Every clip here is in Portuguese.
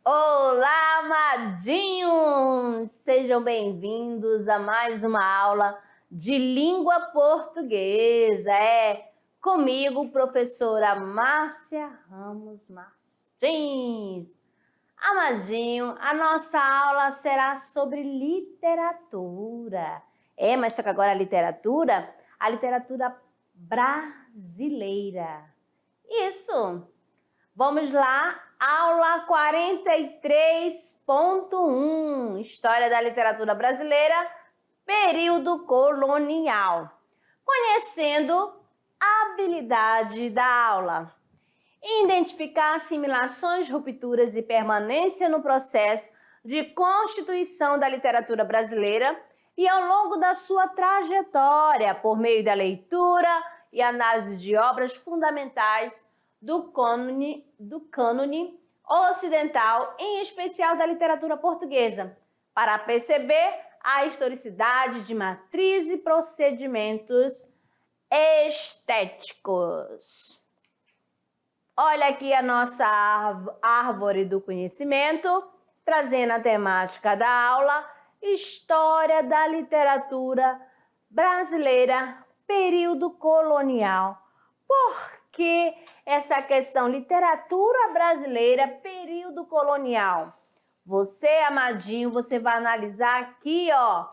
Olá, amadinhos! Sejam bem-vindos a mais uma aula de língua portuguesa. Comigo, professora Márcia Ramos Martins. Amadinho, a nossa aula será sobre literatura. Mas só que agora a literatura brasileira. Isso! Vamos lá, aula 43.1, História da Literatura Brasileira, período colonial. Conhecendo a habilidade da aula. Identificar assimilações, rupturas e permanência no processo de constituição da literatura brasileira e ao longo da sua trajetória, por meio da leitura e análise de obras fundamentais do cânone ocidental, em especial da literatura portuguesa, para perceber a historicidade de matriz e procedimentos estéticos. Olha aqui a nossa árvore do conhecimento, trazendo a temática da aula, História da Literatura Brasileira, período colonial. Por que essa questão literatura brasileira, período colonial? Você, amadinho, você vai analisar aqui, ó.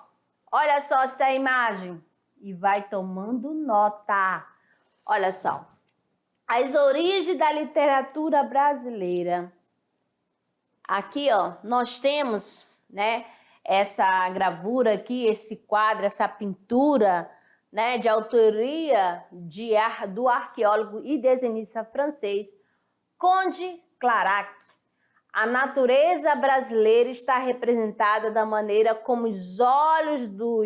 Olha só esta imagem e vai tomando nota. Olha só. As origens da literatura brasileira. Aqui, ó, nós temos, né, essa gravura aqui, esse quadro, essa pintura, né, de autoria do arqueólogo e desenhista francês Conde Clairac. A natureza brasileira está representada da maneira como os olhos do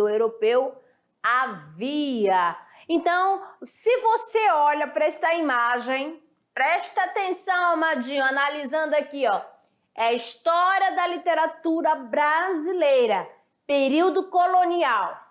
europeu a via. Então, se você olha para esta imagem, presta atenção, amadinho, analisando aqui, ó, é a história da literatura brasileira, período colonial.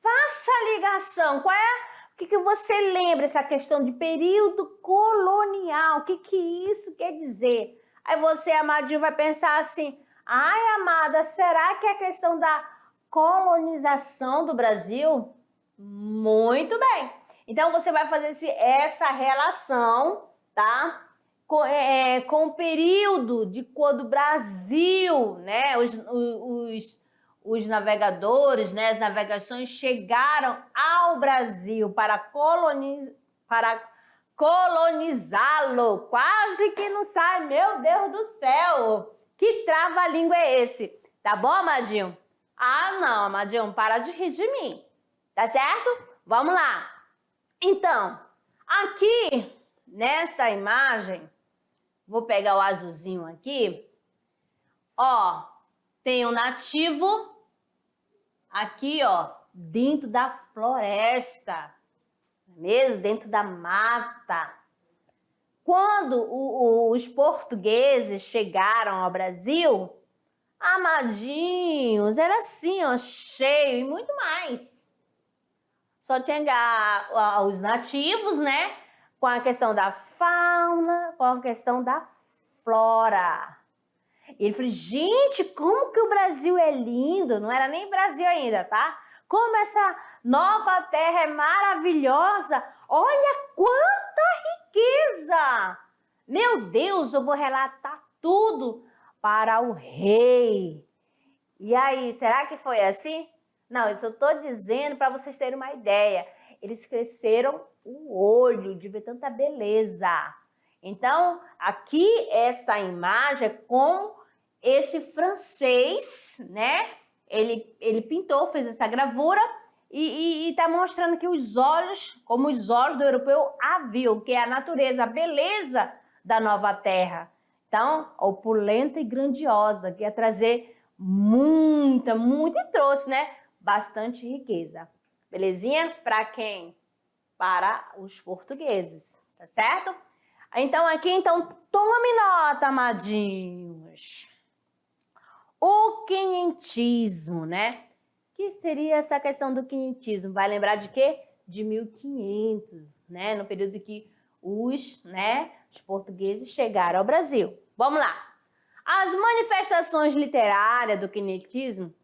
Faça a ligação. Qual é? O que você lembra essa questão de período colonial? O que isso quer dizer? Aí você, amadinho, vai pensar assim: ai, amada, será que é a questão da colonização do Brasil? Muito bem. Então você vai fazer essa relação, tá? Com o período de quando o Brasil, né? Os navegadores, né, as navegações chegaram ao Brasil para colonizá-lo. Quase que não sai, meu Deus do céu! Que trava-língua é esse? Tá bom, amadinho? Ah, não, amadinho, para de rir de mim. Tá certo? Vamos lá. Então, aqui, nesta imagem, vou pegar o azulzinho aqui, ó, tem um nativo aqui, ó, dentro da floresta, mesmo dentro da mata. Quando os portugueses chegaram ao Brasil, amadinhos, era assim, ó, cheio e muito mais. Só tinha os nativos, né, com a questão da fauna, com a questão da flora. E ele falou, gente, como que o Brasil é lindo, não era nem Brasil ainda, tá? Como essa nova terra é maravilhosa, olha quanta riqueza! Meu Deus, eu vou relatar tudo para o rei. E aí, será que foi assim? Não, isso eu estou dizendo para vocês terem uma ideia. Eles cresceram o olho de ver tanta beleza. Então, aqui esta imagem é com esse francês, né? Ele pintou, fez essa gravura e está mostrando que os olhos, como os olhos do europeu a viu, que é a natureza, a beleza da nova terra. Então, opulenta e grandiosa, que ia trazer muita, e trouxe, né? Bastante riqueza. Belezinha? Para quem? Para os portugueses, tá certo? Então, aqui, tome nota, amadinhos. o quinhentismo, né? O que seria essa questão do quinhentismo? Vai lembrar de quê? De 1500, né? No período que os portugueses chegaram ao Brasil. Vamos lá. As manifestações literárias do quinhentismo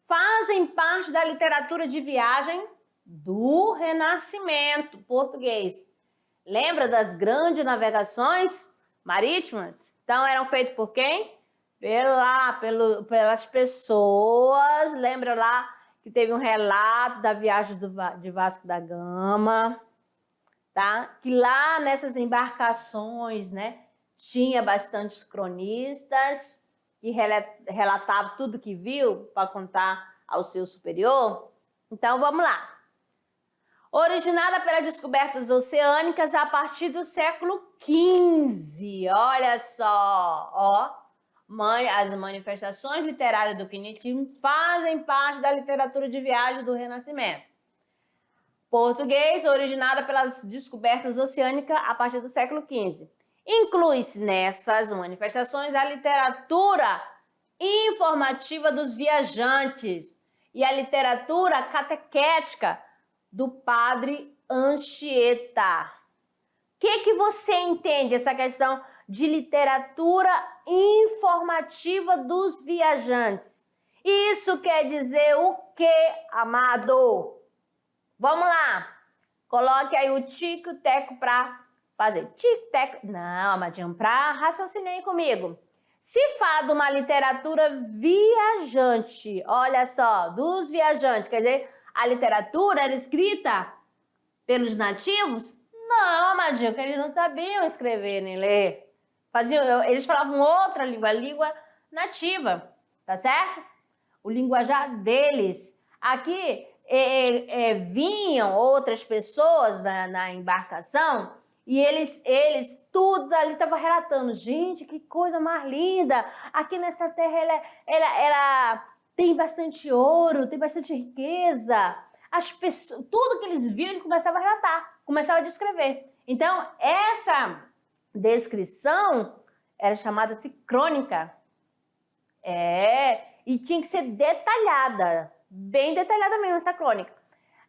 fazem parte da literatura de viagem do Renascimento português. Lembra das grandes navegações marítimas? Então, eram feitas por quem? Pelas pessoas. Lembra lá que teve um relato da viagem de Vasco da Gama, tá? Que lá nessas embarcações, né, tinha bastantes cronistas que relatavam tudo que viu para contar ao seu superior. Então, vamos lá. Originada pelas descobertas oceânicas a partir do século XV. Olha só, ó. As manifestações literárias do quinhentismo fazem parte da literatura de viagem do Renascimento português, originada pelas descobertas oceânicas a partir do século XV. Inclui-se nessas manifestações a literatura informativa dos viajantes e a literatura catequética do padre Anchieta. O que você entende essa questão de literatura informativa dos viajantes? Isso quer dizer o que, amado? Vamos lá. Coloque aí o tico teco para fazer tico teco. Não, amadinho, para raciocinar aí comigo. Se fala de uma literatura viajante, olha só, dos viajantes, quer dizer, a literatura era escrita pelos nativos? Não, amadinho, que eles não sabiam escrever nem ler. Eles falavam outra língua, a língua nativa, tá certo? O linguajar deles. Aqui vinham outras pessoas na embarcação e eles tudo ali estavam relatando. Gente, que coisa mais linda! Aqui nessa terra ela tem bastante ouro, tem bastante riqueza. As pessoas, tudo que eles viam, ele começava a relatar, começava a descrever. Então, essa descrição era chamada-se crônica. E tinha que ser detalhada, bem detalhada mesmo essa crônica.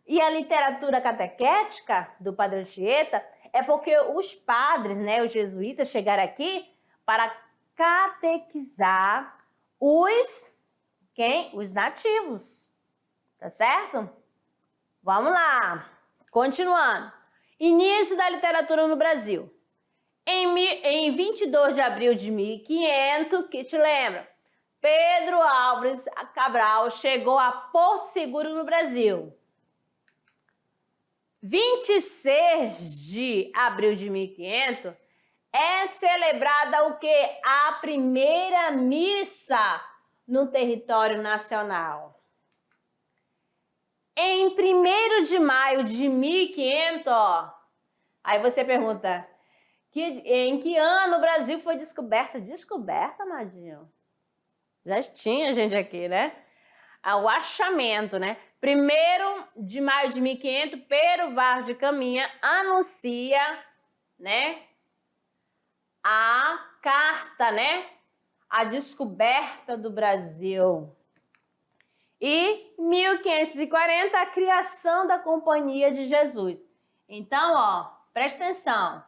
E a literatura catequética do Padre Anchieta é porque os padres, né, os jesuítas, chegaram aqui para catequizar os nativos, tá certo? Vamos lá, continuando. Início da literatura no Brasil. Em 22 de abril de 1500, que te lembra? Pedro Álvares Cabral chegou a Porto Seguro, no Brasil. 26 de abril de 1500 é celebrada o quê? A primeira missa no território nacional. Em 1º de maio de 1500, ó, aí você pergunta, em que ano o Brasil foi descoberto? Descoberta, amadinho? Já tinha gente aqui, né? O achamento, né? 1º de maio de 1500, Pero Vaz de Caminha anuncia, né, a carta, né, a descoberta do Brasil. E 1540, a criação da Companhia de Jesus. Então, ó, presta atenção,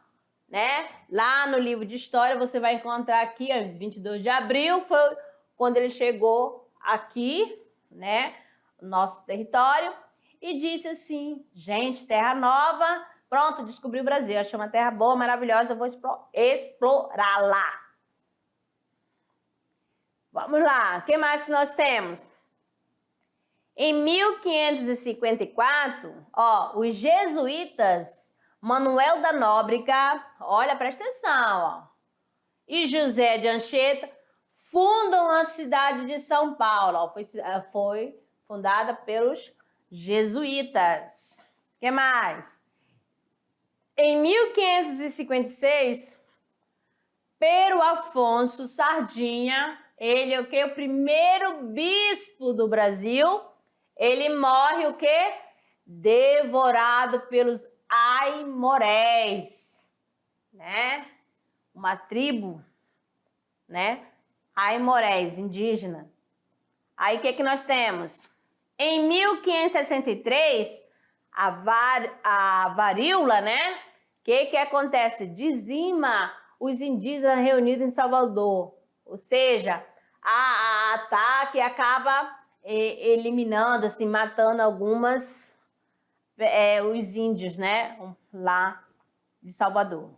né? Lá no livro de história você vai encontrar aqui, ó, 22 de abril foi quando ele chegou aqui, né, no nosso território, e disse assim, gente, terra nova, pronto, descobri o Brasil, achei uma terra boa, maravilhosa, eu vou explorá-la. Vamos lá, o que mais que nós temos? Em 1554, ó, os jesuítas Manuel da Nóbrega, olha, presta atenção, ó, e José de Anchieta fundam a cidade de São Paulo. Ó, foi fundada pelos jesuítas. O que mais? Em 1556, Pero Afonso Sardinha, ele é o que? O primeiro bispo do Brasil. Ele morre o quê? Devorado pelos aimorés, né? Uma tribo, né? Aimorés, indígena. Aí o que que nós temos? Em 1563, a varíola, né? O que acontece? Dizima os indígenas reunidos em Salvador. Ou seja, a ataque acaba eliminando, assim, matando os índios, né? Lá de Salvador.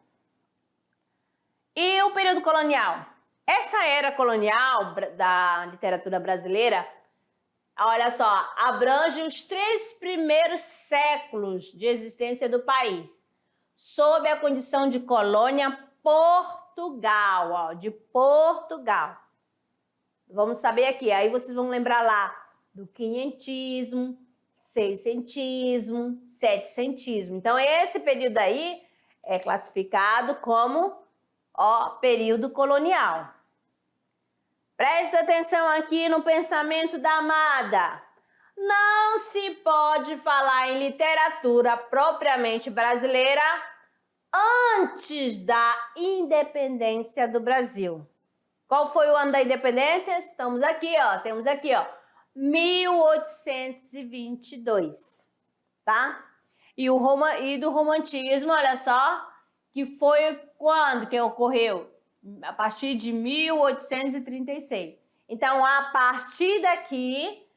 E o período colonial? Essa era colonial da literatura brasileira, olha só, abrange os 3 primeiros séculos de existência do país, sob a condição de colônia Portugal, ó, de Portugal. Vamos saber aqui, aí vocês vão lembrar lá do quinhentismo, seiscentismo, setecentismo. Então, esse período aí é classificado como, ó, período colonial. Presta atenção aqui no pensamento da Amada. Não se pode falar em literatura propriamente brasileira antes da independência do Brasil. Qual foi o ano da independência? Estamos aqui, ó. Temos aqui, ó, 1822, tá? E do romantismo, olha só, que foi quando que ocorreu? A partir de 1836. Então, a partir daqui,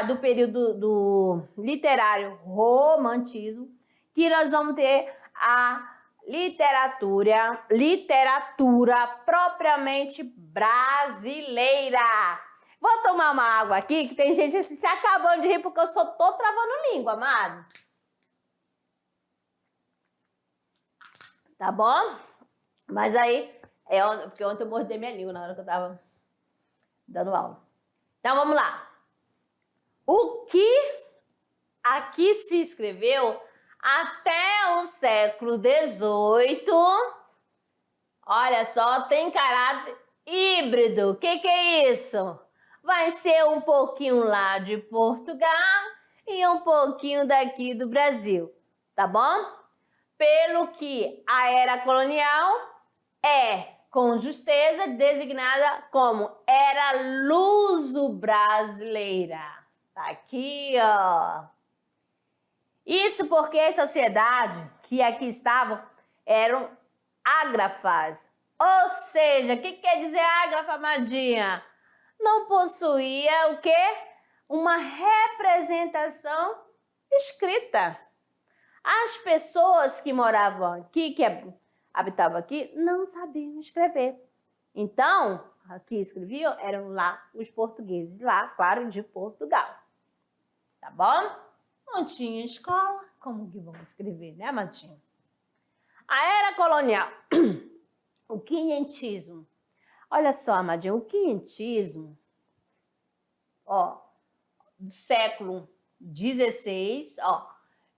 do período do literário romantismo, que nós vamos ter a literatura propriamente brasileira. Vou tomar uma água aqui, que tem gente se acabando de rir porque eu só tô travando língua, amado. Tá bom? Mas aí, porque ontem eu mordei minha língua na hora que eu tava dando aula. Então, vamos lá. O que aqui se escreveu até o século XVIII, olha só, tem caráter híbrido. O que é isso? Vai ser um pouquinho lá de Portugal e um pouquinho daqui do Brasil, tá bom? Pelo que a era colonial é, com justeza, designada como era luso-brasileira. Tá aqui, ó. Isso porque as sociedades que aqui estavam eram ágrafas. Ou seja, o que quer dizer ágrafa, amadinha? Não possuía o quê? Uma representação escrita. As pessoas que moravam aqui, que habitavam aqui, não sabiam escrever. Então, aqui escreviam, eram lá os portugueses, lá, claro, de Portugal. Tá bom? Não tinha escola, como que vão escrever, né, Matinho? A era colonial, o quinhentismo. Olha só, Amadinho, o quinhentismo, ó, do século XVI, ó,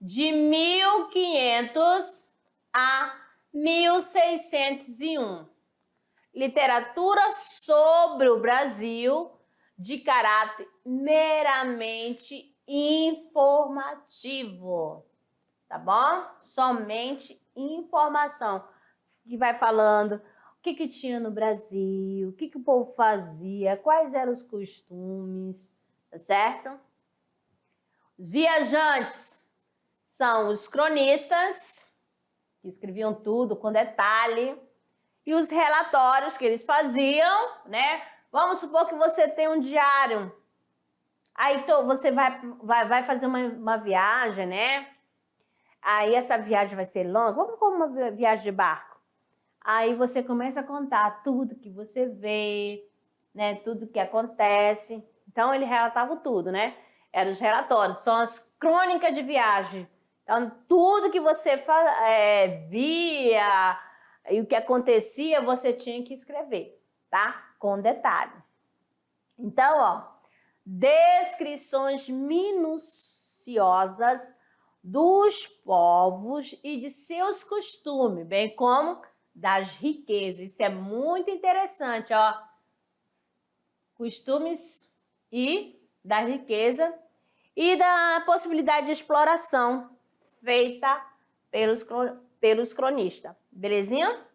de 1500 a 1601. Literatura sobre o Brasil de caráter meramente informativo, tá bom? Somente informação, que vai falando o que tinha no Brasil, o que o povo fazia, quais eram os costumes, tá certo? Os viajantes são os cronistas, que escreviam tudo com detalhe, e os relatórios que eles faziam, né? Vamos supor que você tem um diário. Aí você vai fazer uma viagem, né? Aí essa viagem vai ser longa, vamos como uma viagem de barco. Aí você começa a contar tudo que você vê, né? Tudo que acontece. Então ele relatava tudo, né? Eram os relatórios, são as crônicas de viagem. Então tudo que você via e o que acontecia, você tinha que escrever, tá? Com detalhe. Então, ó, descrições minuciosas dos povos e de seus costumes, bem como das riquezas. Isso é muito interessante, ó. Costumes e da riqueza e da possibilidade de exploração feita pelos cronistas. Belezinha?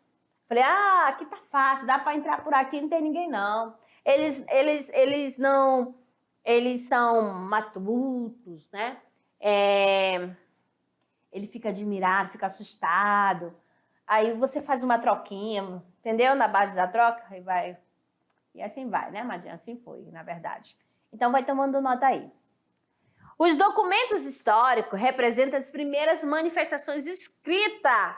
Falei, aqui tá fácil, dá para entrar por aqui, não tem ninguém não. Eles não eles são matutos, né? Ele fica admirado, fica assustado. Aí você faz uma troquinha, entendeu? Na base da troca, e vai. E assim vai, né, Madinha? Assim foi, na verdade. Então vai tomando nota aí. Os documentos históricos representam as primeiras manifestações escritas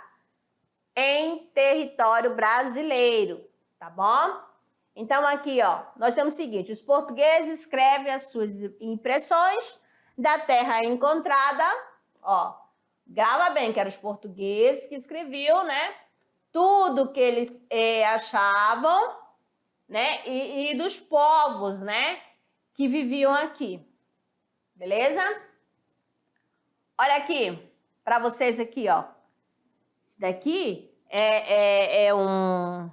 em território brasileiro, tá bom? Então aqui, ó, nós temos o seguinte: os portugueses escrevem as suas impressões da terra encontrada, ó, grava bem que eram os portugueses que escreviam, né? Tudo que eles achavam, né? E dos povos, né? Que viviam aqui. Beleza? Olha aqui, para vocês aqui, ó. Isso daqui é um...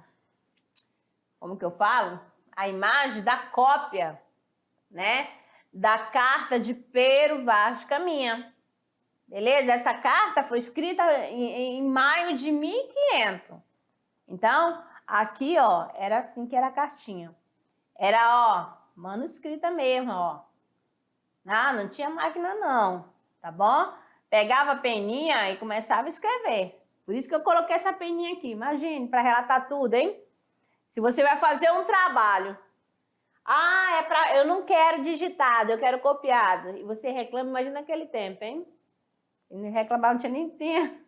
Como que eu falo? A imagem da cópia, né? Da carta de Pero Vaz de Caminha. Beleza? Essa carta foi escrita em maio de 1500. Então, aqui, ó, era assim que era a cartinha. Era, ó, manuscrita mesmo, ó. Não tinha máquina não, tá bom? Pegava a peninha e começava a escrever. Por isso que eu coloquei essa peninha aqui. Imagine, para relatar tudo, hein? Se você vai fazer um trabalho, eu não quero digitado, eu quero copiado. E você reclama, imagina naquele tempo, hein? E reclamar, não tinha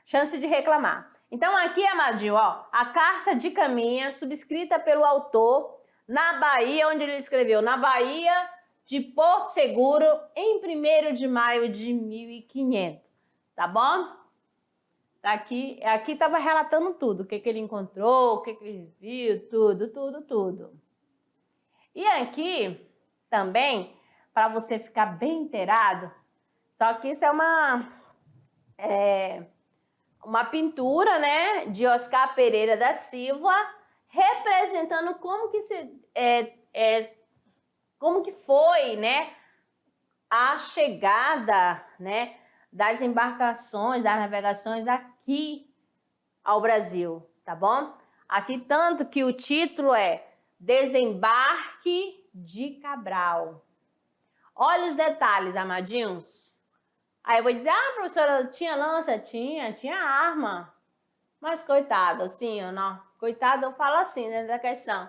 chance de reclamar. Então aqui, amadinho, ó, a carta de Caminha, subscrita pelo autor na Bahia, onde ele escreveu, na Bahia de Porto Seguro, em 1º de maio de 1500, tá bom? Aqui estava relatando tudo, o que ele encontrou, o que ele viu, tudo. E aqui também, para você ficar bem inteirado, só que isso é uma pintura, né, de Oscar Pereira da Silva, representando como que foi, né, a chegada, né, das embarcações, das navegações aqui ao Brasil, tá bom? Aqui tanto que o título é Desembarque de Cabral. Olha os detalhes, amadinhos. Aí eu vou dizer, professora, tinha lança? Tinha arma. Mas coitado, assim, não. Coitado, eu falo assim, né, da questão.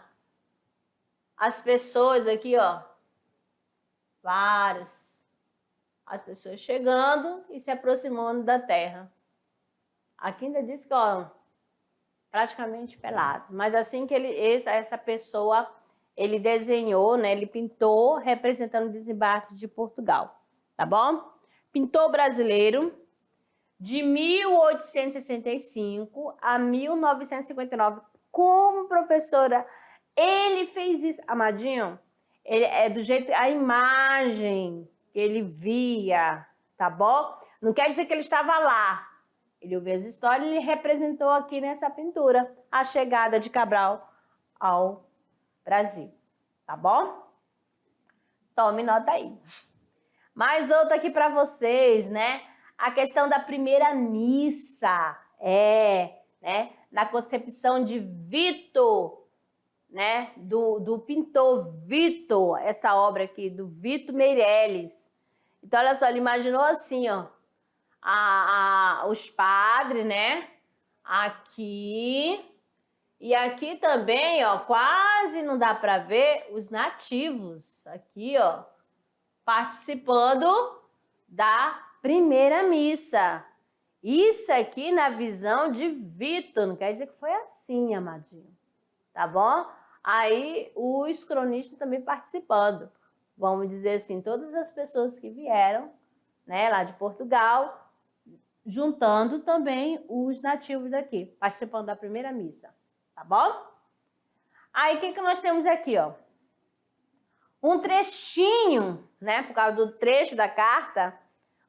As pessoas aqui, ó, várias. As pessoas chegando e se aproximando da terra. Aqui ainda diz que, ó, praticamente pelado. Mas assim que essa pessoa, ele desenhou, né, ele pintou representando o desembarque de Portugal, tá bom? Pintor brasileiro, de 1865 a 1959. Como professora, ele fez isso, amadinho, ele é do jeito, a imagem que ele via, tá bom? Não quer dizer que ele estava lá. Ele ouviu as histórias e ele representou aqui nessa pintura a chegada de Cabral ao Brasil, tá bom? Tome nota aí. Mais outra aqui para vocês, né? A questão da primeira missa, né? Na concepção de Vitor, né? Do pintor Vitor, essa obra aqui, do Vitor Meirelles. Então, olha só, ele imaginou assim, ó, os padres, né? Aqui. E aqui também, ó, quase não dá para ver os nativos. Aqui, ó, participando da primeira missa. Isso aqui na visão de Vitor, não quer dizer que foi assim, amadinho, tá bom? Aí os cronistas também participando. Vamos dizer assim, todas as pessoas que vieram, né, lá de Portugal, juntando também os nativos daqui, participando da primeira missa, tá bom? Aí o que nós temos aqui, ó? Um trechinho, né, por causa do trecho da carta,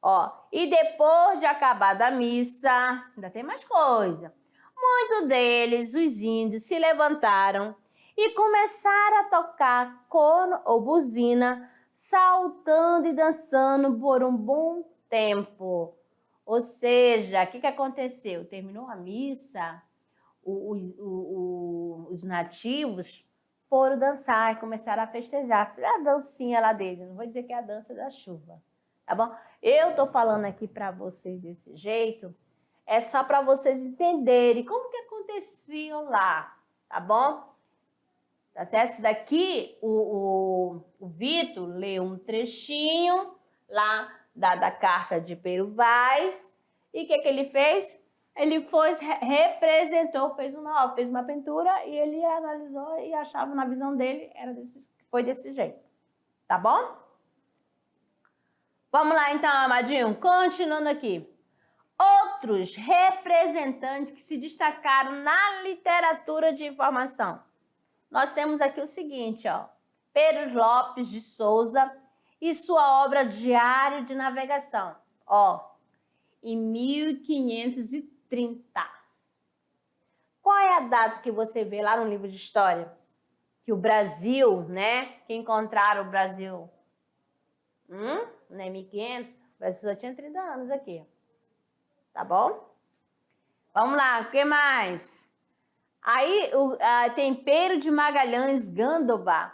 ó. E depois de acabar a missa, ainda tem mais coisa. Muitos deles, os índios, se levantaram e começaram a tocar corno ou buzina, saltando e dançando por um bom tempo. Ou seja, o que aconteceu? Terminou a missa, os nativos foram dançar e começaram a festejar. A dancinha lá dele, não vou dizer que é a dança da chuva, tá bom? Eu tô falando aqui para vocês desse jeito, é só para vocês entenderem como que aconteciam lá, tá bom? Tá certo? Esse daqui, o Vitor leu um trechinho lá da carta de Pero Vaz. E o que ele fez? Ele representou, fez uma pintura e ele analisou e achava na visão dele, foi desse jeito. Tá bom? Vamos lá então, amadinho, continuando aqui. Outros representantes que se destacaram na literatura de informação. Nós temos aqui o seguinte, ó, Pedro Lopes de Souza e sua obra Diário de Navegação, ó, em 1530. Qual é a data que você vê lá no livro de história? Que o Brasil, né, que encontraram o Brasil, não é 1500, o Brasil só tinha 30 anos aqui, tá bom? Vamos lá, o que mais? Aí tem Pero de Magalhães Gandova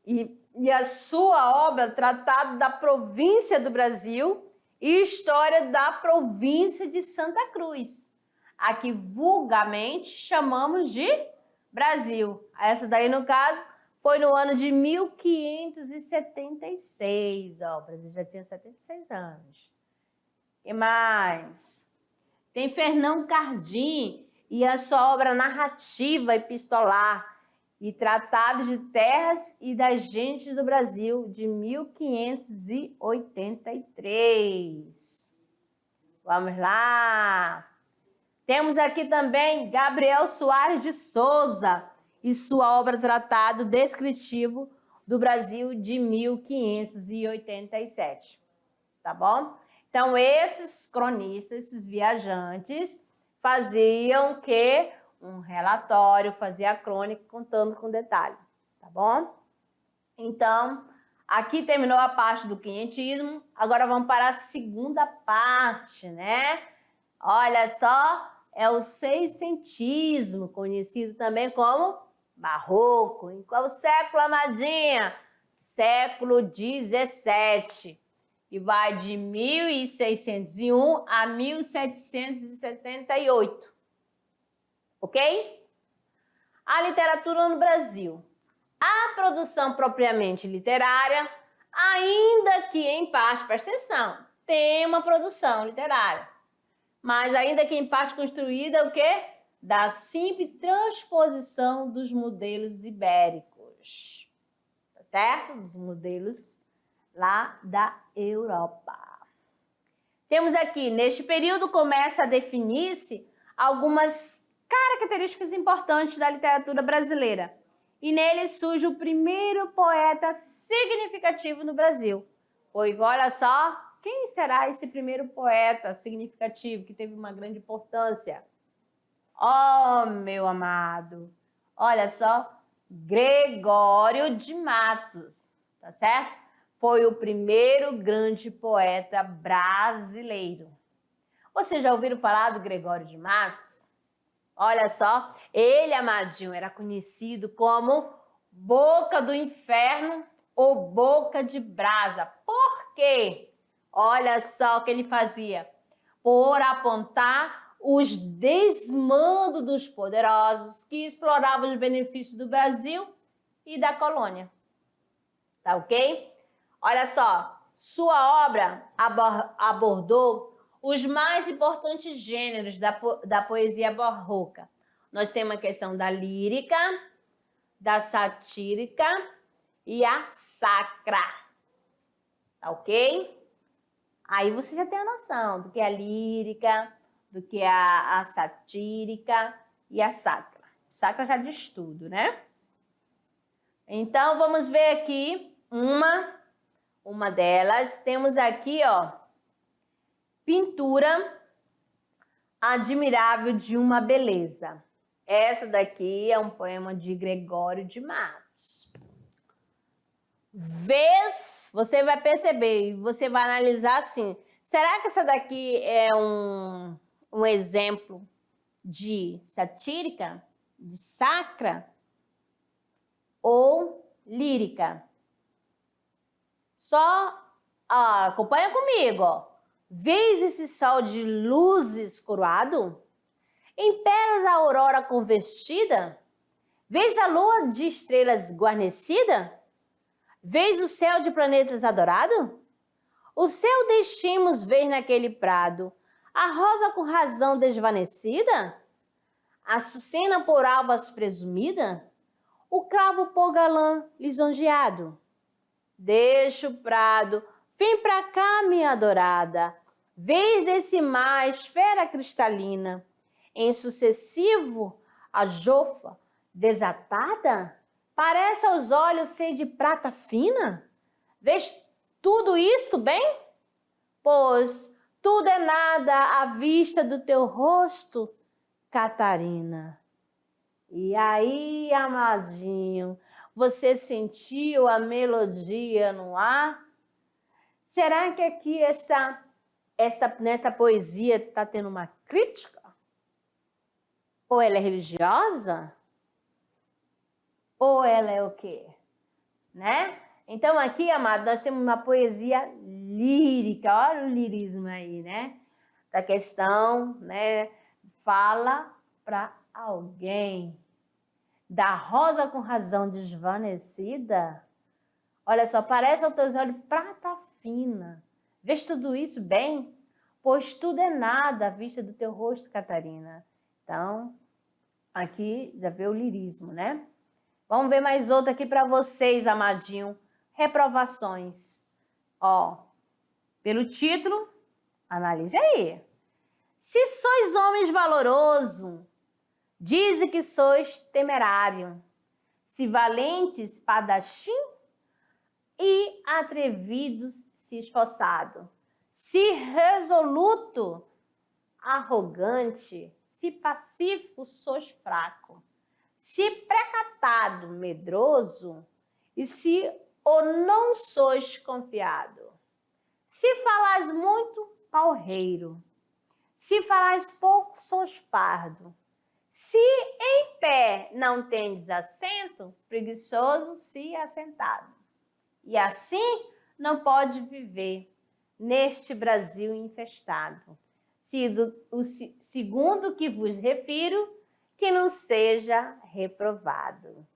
e a sua obra Tratado da Província do Brasil e História da Província de Santa Cruz. Aqui vulgarmente chamamos de Brasil. Essa daí, no caso, foi no ano de 1576. Ó, o Brasil já tinha 76 anos. E mais? Tem Fernão Cardim e a sua obra narrativa epistolar e Tratado de Terras e das Gentes do Brasil, de 1583. Vamos lá! Temos aqui também Gabriel Soares de Souza e sua obra Tratado Descritivo do Brasil, de 1587. Tá bom? Então, esses cronistas, esses viajantes, faziam que um relatório, fazia a crônica contando com detalhe, tá bom? Então, aqui terminou a parte do quinhentismo, agora vamos para a segunda parte, né? Olha só, é o seiscentismo, conhecido também como barroco. Em qual século, amadinha? Século 17. E vai de 1601 a 1778. Ok? A literatura no Brasil. A produção propriamente literária, ainda que em parte, presta atenção, tem uma produção literária, mas ainda que em parte construída, o quê? Da simples transposição dos modelos ibéricos, tá certo? Dos modelos lá da Europa. Temos aqui, neste período, começa a definir-se algumas características importantes da literatura brasileira. E nele surge o primeiro poeta significativo no Brasil. Pois olha só, quem será esse primeiro poeta significativo que teve uma grande importância? Oh, meu amado, olha só, Gregório de Matos, tá certo? Foi o primeiro grande poeta brasileiro. Vocês já ouviram falar do Gregório de Matos? Olha só, ele, amadinho, era conhecido como Boca do Inferno ou Boca de Brasa. Por quê? Olha só o que ele fazia. Por apontar os desmandos dos poderosos que exploravam os benefícios do Brasil e da colônia. Tá ok? Olha só, sua obra abordou os mais importantes gêneros da poesia barroca. Nós temos a questão da lírica, da satírica e a sacra. Tá ok? Aí você já tem a noção do que é a lírica, do que é a satírica e a sacra. Sacra já diz tudo, né? Então, vamos ver aqui uma delas. Temos aqui, ó, Pintura Admirável de uma Beleza. Essa daqui é um poema de Gregório de Matos. Você vai perceber, você vai analisar assim, será que essa daqui é um exemplo de satírica, de sacra? ou lírica? Acompanha comigo, ó. Vês esse sol de luzes coroado? Em pérolas a aurora convertida? Vês a lua de estrelas guarnecida? Vês o céu de planetas adorado? O céu deixemos ver naquele prado, a rosa com razão desvanecida? A açucena por alvas presumida? O cravo por galã lisonjeado? Deixa o prado, vem pra cá, minha adorada, vês desse mar esfera cristalina, em sucessivo a jofa desatada, parece aos olhos ser de prata fina? Vês tudo isto bem? Pois tudo é nada à vista do teu rosto, Catarina. E aí, amadinho, você sentiu a melodia no ar? Será que aqui nesta poesia está tendo uma crítica? Ou ela é religiosa? Ou ela é o quê? Né? Então aqui, amado, nós temos uma poesia lírica. Olha o lirismo aí, né? Da questão, né? Fala para alguém. Da rosa com razão desvanecida? Olha só, parece aos teus olhos prata fina. Vês tudo isso bem? Pois tudo é nada à vista do teu rosto, Catarina. Então, aqui já vê o lirismo, né? Vamos ver mais outra aqui para vocês, amadinho. Reprovações. Ó, pelo título, analise aí. Se sois homens valoroso, dize que sois temerário. Se valentes, espadachim, e atrevidos, se esforçado. Se resoluto, arrogante, se pacífico, sois fraco. Se precatado, medroso, e se ou não sois confiado. Se falais muito, palreiro. Se falais pouco, sois fardo. Se em pé não tendes assento, preguiçoso, se assentado. E assim não pode viver neste Brasil infestado. Segundo que vos refiro, que não seja reprovado.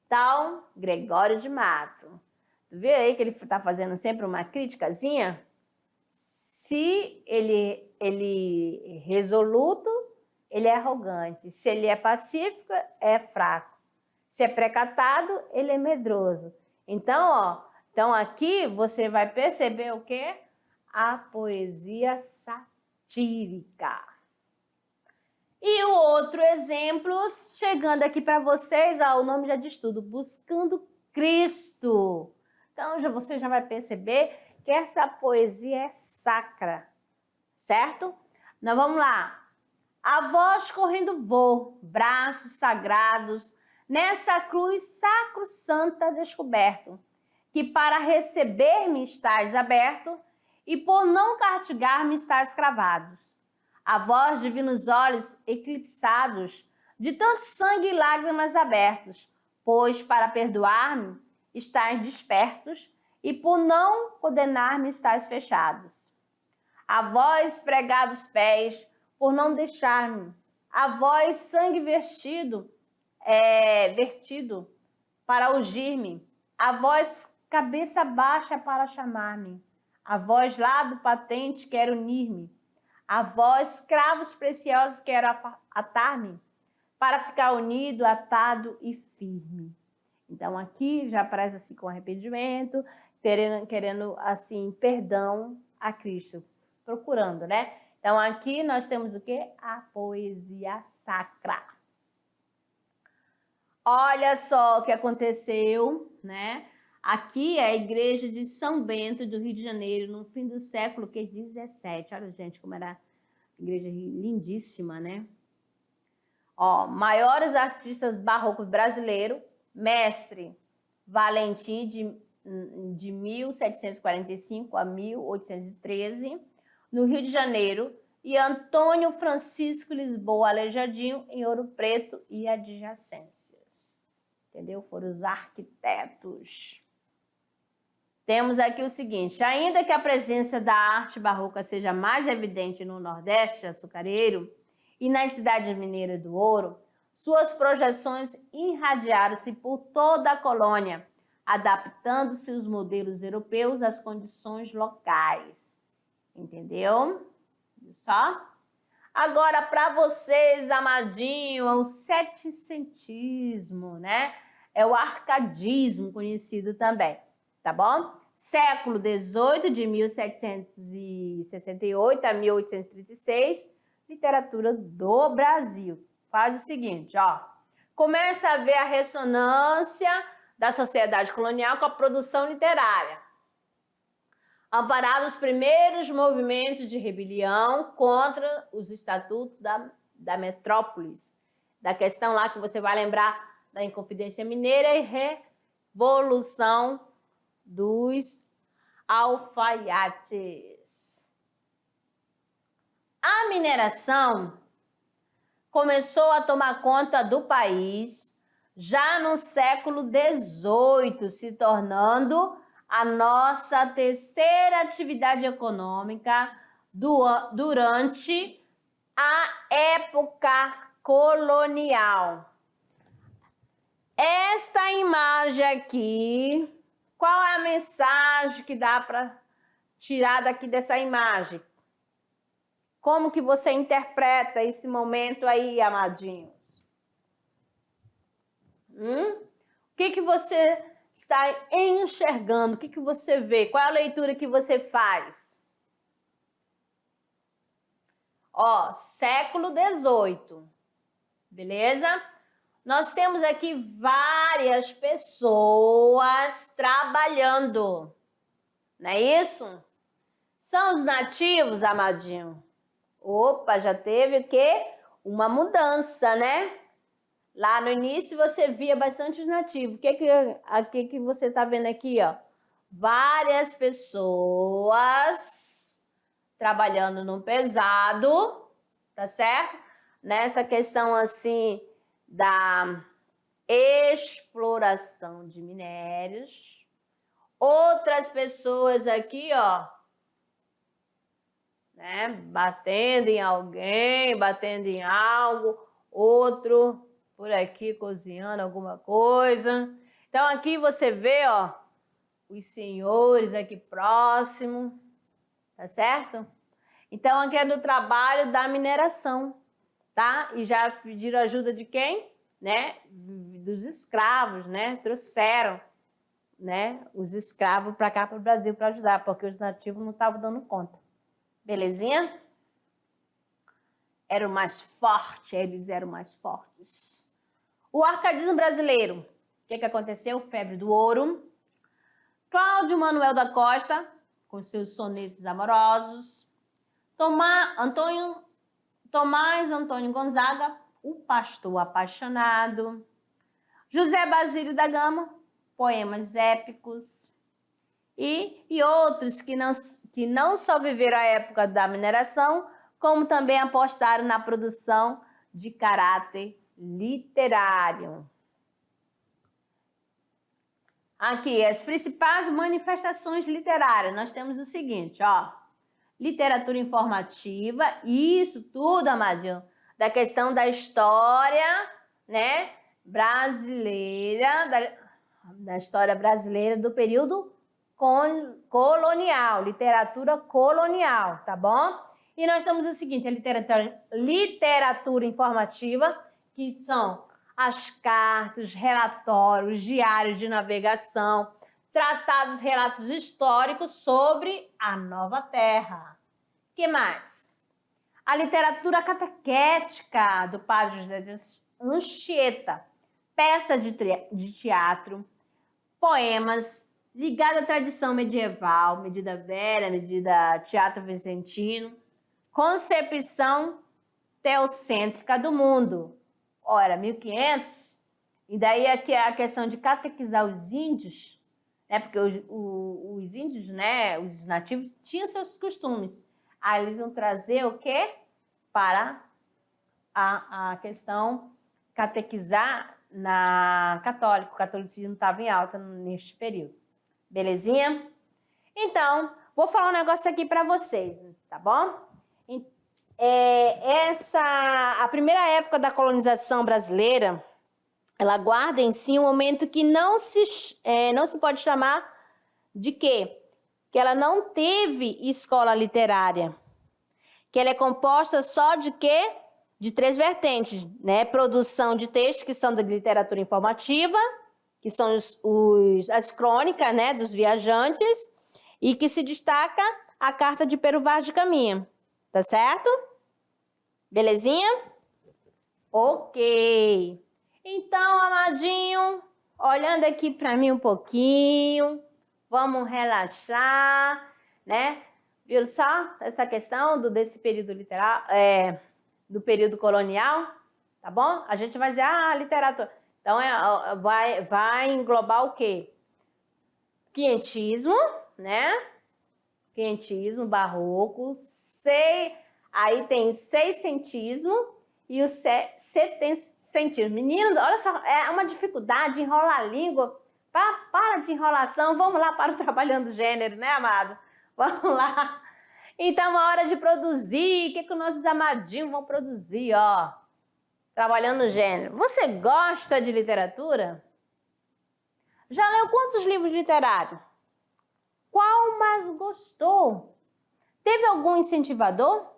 Então, Gregório de Mato. Tu vê aí que ele está fazendo sempre uma criticazinha? Se ele é resoluto, ele é arrogante. Se ele é pacífico, é fraco. Se é precatado, ele é medroso. Então, aqui você vai perceber o quê? A poesia satírica. E o outro exemplo, chegando aqui para vocês, o nome já diz tudo, Buscando Cristo. Então, você já vai perceber que essa poesia é sacra, certo? Nós vamos lá. A voz correndo vou, braços sagrados, nessa cruz sacro-santa descoberto, que para receber-me estás aberto e por não castigar-me estás cravados. A vós divinos olhos eclipsados, de tanto sangue e lágrimas abertos, pois para perdoar-me estáis despertos e por não condenar-me estáis fechados. A vós pregados pés, por não deixar-me, a vós sangue vertido para ungir-me, a vós cabeça baixa para chamar-me, a vós lado patente quer unir-me, a vós cravos preciosos quer atar-me, para ficar unido, atado e firme. Então aqui já aparece assim com arrependimento, querendo assim perdão a Cristo, procurando, né? Então aqui nós temos o quê? A poesia sacra. Olha só o que aconteceu, né? Aqui é a igreja de São Bento do Rio de Janeiro, no fim do século XVII. Olha, gente, como era igreja lindíssima, né? Ó, maiores artistas barrocos brasileiros, mestre Valentim, de 1745 a 1813, no Rio de Janeiro, e Antônio Francisco Lisboa Aleijadinho, em Ouro Preto e adjacências. entendeu? Foram os arquitetos. Temos aqui o seguinte, ainda que a presença da arte barroca seja mais evidente no Nordeste açucareiro e nas cidades mineiras do ouro, suas projeções irradiaram-se por toda a colônia, adaptando-se os modelos europeus às condições locais. Entendeu? Só? Agora, para vocês, amadinho, é o setecentismo, né? É o arcadismo, conhecido também, tá bom? Século XVIII, de 1768 a 1836, literatura do Brasil. Faz o seguinte, ó. Começa a ver a ressonância da sociedade colonial com a produção literária. Amparados os primeiros movimentos de rebelião contra os estatutos da metrópolis. Da questão lá que você vai lembrar da Inconfidência Mineira e Revolução dos Alfaiates. A mineração começou a tomar conta do país já no século XVIII, se tornando a nossa terceira atividade econômica durante a época colonial. Esta imagem aqui, qual é a mensagem que dá para tirar daqui dessa imagem? Como que você interpreta esse momento aí, amadinhos? O que você está enxergando? O que você vê? Qual é a leitura que você faz? Ó, século XVIII, beleza? Nós temos aqui várias pessoas trabalhando, não é isso? São os nativos, amadinho? Opa, já teve o quê? Uma mudança, né? Lá no início você via bastante os nativos. O que você está vendo aqui, ó? Várias pessoas trabalhando no pesado, tá certo? Nessa questão assim da exploração de minérios. Outras pessoas aqui, ó, né? Batendo em alguém, batendo em algo. Outro por aqui cozinhando alguma coisa. Então aqui você vê, ó, os senhores aqui próximo, tá certo? Então aqui é do trabalho da mineração, tá? E já pediram ajuda de quem? Né? Dos escravos, né? Trouxeram, né, os escravos para cá, para o Brasil, para ajudar, porque os nativos não estavam dando conta. Belezinha? Era o mais forte, eles eram mais fortes. O arcadismo brasileiro, o que aconteceu? Febre do ouro. Cláudio Manuel da Costa, com seus sonetos amorosos. Tomás Antônio Gonzaga, o pastor apaixonado. José Basílio da Gama, poemas épicos. E outros que não só viveram a época da mineração, como também apostaram na produção de caráter literário. Aqui, as principais manifestações literárias. Nós temos o seguinte, ó. Literatura informativa, isso tudo, amadinho, da questão da história, né, brasileira, da história brasileira do período colonial, literatura colonial, tá bom? E nós temos o seguinte, a literatura informativa, que são as cartas, relatórios, diários de navegação, tratados, relatos históricos sobre a nova terra. Que mais? A literatura catequética do padre José de Anchieta, peça de teatro, poemas ligados à tradição medieval, medida velha, medida teatro vicentino, concepção teocêntrica do mundo. Ora, 1500, e daí aqui é a questão de catequizar os índios, né? Porque os índios, né, os nativos, tinham seus costumes. Aí eles vão trazer o quê? Para a questão catequizar católica. O catolicismo estava em alta neste período. Belezinha? Então, vou falar um negócio aqui para vocês, tá bom? A primeira época da colonização brasileira, ela guarda em si um momento que não se pode chamar de quê? Que ela não teve escola literária. Que ela é composta só de quê? De 3 vertentes, né? Produção de textos, que são da literatura informativa, que são as crônicas, né, dos viajantes, e que se destaca a carta de Pero Vaz de Caminha. Tá certo? Belezinha? Ok. Então, amadinho, olhando aqui para mim um pouquinho, vamos relaxar, né? Viu só essa questão desse período literal, do período colonial, tá bom? A gente vai dizer, literatura. Então, vai englobar o quê? Quinhentismo, né? Quinhentismo, barroco, aí tem seiscentismo e o setencentismo. Menino, olha só, é uma dificuldade enrolar a língua. Para de enrolação, vamos lá para o Trabalhando Gênero, né, amado? Vamos lá. Então, a hora de produzir, o que nossos amadinhos vão produzir, ó? Trabalhando Gênero. Você gosta de literatura? Já leu quantos livros literários? Qual mais gostou? Teve algum incentivador?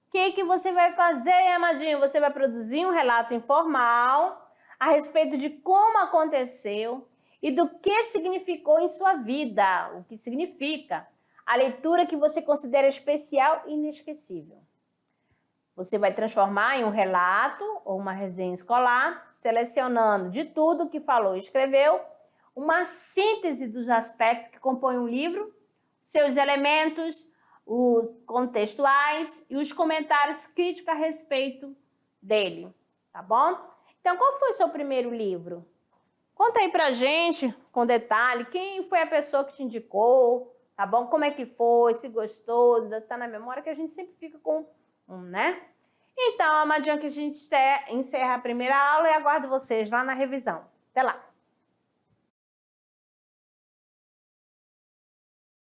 O que você vai fazer, amadinho? Você vai produzir um relato informal a respeito de como aconteceu e do que significou em sua vida. O que significa a leitura que você considera especial e inesquecível. Você vai transformar em um relato ou uma resenha escolar, selecionando de tudo que falou e escreveu, uma síntese dos aspectos que compõem o livro, seus elementos, os contextuais e os comentários críticos a respeito dele, tá bom? Então, qual foi o seu primeiro livro? Conta aí pra gente, com detalhe, quem foi a pessoa que te indicou, tá bom? Como é que foi, se gostou, tá na memória, que a gente sempre fica com né? Então, amadinho, que a gente encerra a primeira aula e aguardo vocês lá na revisão. Até lá!